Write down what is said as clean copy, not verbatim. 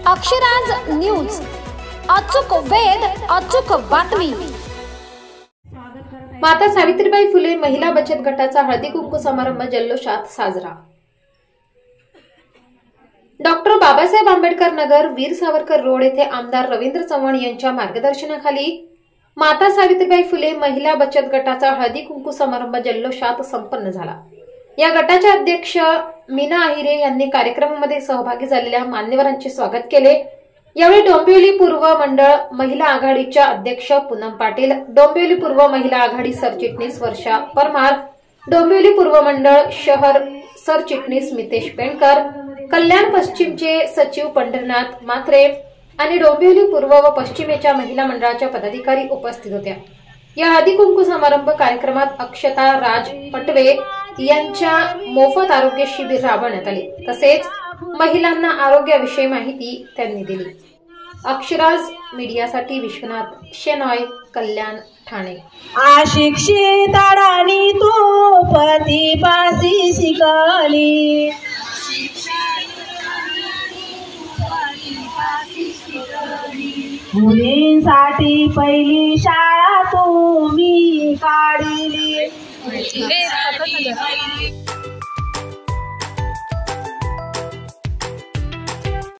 Akshraj news, अचूक वेध, अचूक बातमी। माता सावित्रीबाई फुले महिला बचत गटाचा हळदी कुंकू समारंभ जल्लोषात साजरा। डॉक्टर बाबासाहेब आंबेडकर नगर, वीर सावरकर रोड येथे आमदार रवींद्र चव्हाण यांच्या मार्गदर्शनाखाली माता सावित्रीबाई फुले महिला बचत गटाचा हळदी कुंकू समारंभ जल्लोषात संपन्न झाला। या गटाच्या अध्यक्ष मीना आहिरे यांनी कार्यक्रमामध्ये सहभागी झालेल्या मान्यवरांचे स्वागत केले। यावेळी डोंबिवली पूर्व मंडळ महिला आघाडीच्या अध्यक्ष पूनम पाटील, डोंबिवली पूर्व महिला आघाडी सरचिटणीस वर्षा परमार, डोंबिवली पूर्व मंडळ शहर सरचिटणीस मितेश पेंडकर, कल्याण पश्चिमचे सचिव पंढरनाथ मात्रे आणि डोंबिवली पूर्व व पश्चिमेच्या महिला मंडळाच्या पदाधिकारी उपस्थित होत्या। या हळदी कुंकू समारंभ कार्यक्रमात अक्षता राज पटवे यांच्या मोफत आरोग्य शिबिर राबवण्यात आले, तसेच महिलांना आरोग्याविषयी माहिती त्यांनी दिली। अक्षराज मीडियासाठी विश्वनाथ शेनॉय, कल्याण, ठाणे। अशिक्षित अडाणी तू पतीपासी शिकली, मुलींसाठी पहिली शाळा तुम्ही काढली।